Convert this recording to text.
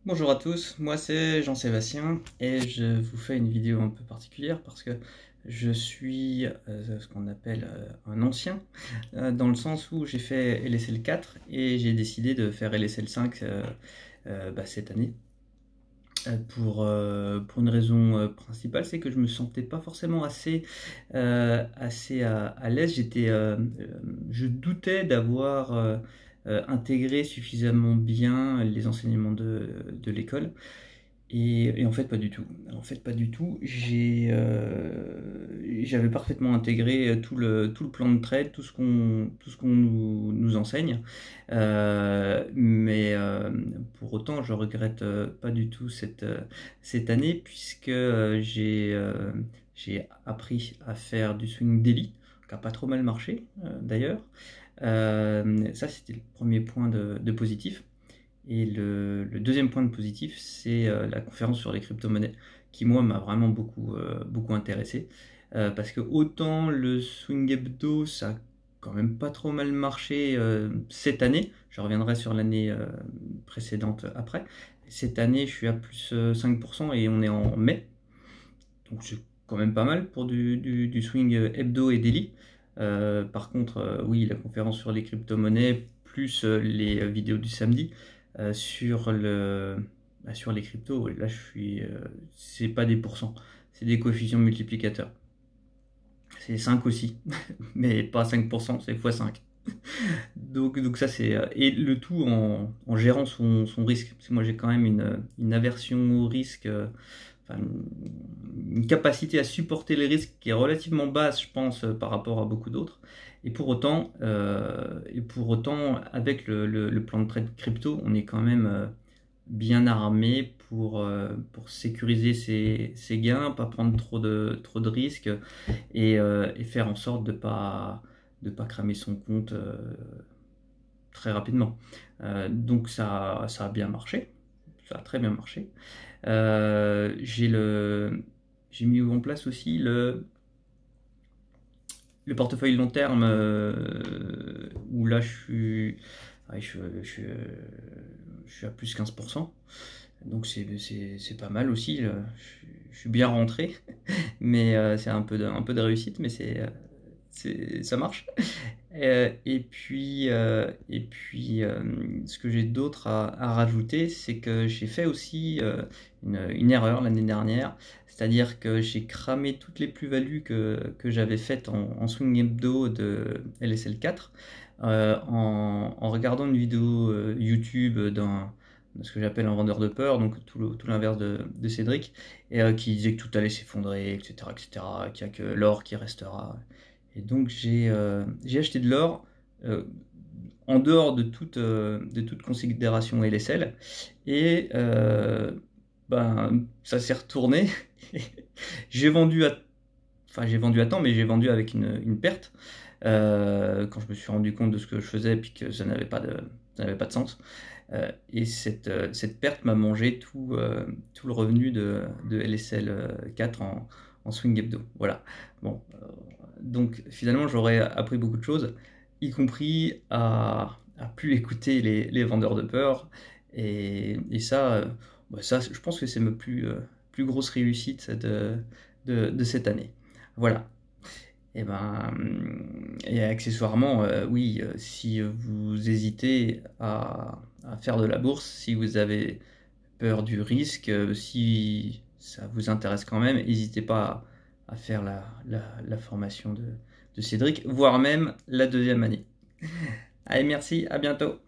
Bonjour à tous, moi c'est Jean-Sébastien et je vous fais une vidéo un peu particulière parce que je suis ce qu'on appelle un ancien, dans le sens où j'ai fait LSL 4 et j'ai décidé de faire LSL 5 cette année. Pour une raison principale, c'est que je me sentais pas forcément assez à l'aise. Je doutais d'avoir intégré suffisamment bien les enseignements de l'école. Et en fait, pas du tout. En fait, pas du tout. J'avais parfaitement intégré tout le plan de trade, tout ce qu'on nous enseigne. Mais pour autant, je regrette pas du tout cette année puisque j'ai appris à faire du swing daily, qui a pas trop mal marché d'ailleurs. Ça, c'était le premier point de positif. Et le deuxième point de positif, c'est la conférence sur les crypto-monnaies, qui moi m'a vraiment beaucoup intéressé. Parce que autant le swing hebdo, ça a quand même pas trop mal marché cette année, je reviendrai sur l'année précédente après. Cette année, je suis à plus 5% et on est en mai, donc c'est quand même pas mal pour du swing hebdo et daily. Par contre, oui, la conférence sur les crypto-monnaies, plus les vidéos du samedi sur les cryptos, là c'est pas des pourcents, c'est des coefficients multiplicateurs. C'est 5 aussi, mais pas 5%, c'est x5. Donc ça c'est et le tout en gérant son risque, parce que moi j'ai quand même une aversion au risque, enfin, une capacité à supporter les risques qui est relativement basse, je pense, par rapport à beaucoup d'autres. Et pour autant, avec le plan de trade crypto, on est quand même bien armé pour sécuriser ses gains, pas prendre trop de risques et faire en sorte de pas cramer son compte très rapidement. Donc ça a bien marché, ça a très bien marché. J'ai mis en place aussi le portefeuille long terme où là ouais, je suis à plus 15%. Donc c'est pas mal aussi. Je suis bien rentré, mais c'est un peu de réussite, mais ça marche. Ce que j'ai d'autre à rajouter, c'est que j'ai fait aussi une erreur l'année dernière, c'est-à-dire que j'ai cramé toutes les plus-values que j'avais faites en swing hebdo de LSL 4 en regardant une vidéo YouTube de ce que j'appelle un vendeur de peur, donc tout l'inverse de Cédric, et qui disait que tout allait s'effondrer, etc., etc., qu'il n'y a que l'or qui restera. Et donc j'ai acheté de l'or en dehors de toute considération LSL. Et ça s'est retourné. J'ai vendu à temps, mais j'ai vendu avec une perte quand je me suis rendu compte de ce que je faisais et puis que ça n'avait pas de sens. Et cette perte m'a mangé tout le revenu de LSL 4 en swing hebdo. Voilà. Bon, donc finalement, j'aurais appris beaucoup de choses, y compris à plus écouter les vendeurs de peur. Et ça, je pense que c'est ma plus grosse réussite de cette année. Voilà. Et accessoirement, oui, si vous hésitez à faire de la bourse, si vous avez peur du risque, si ça vous intéresse quand même, n'hésitez pas à faire la formation de Cédric, voire même la deuxième année. Allez, merci, à bientôt.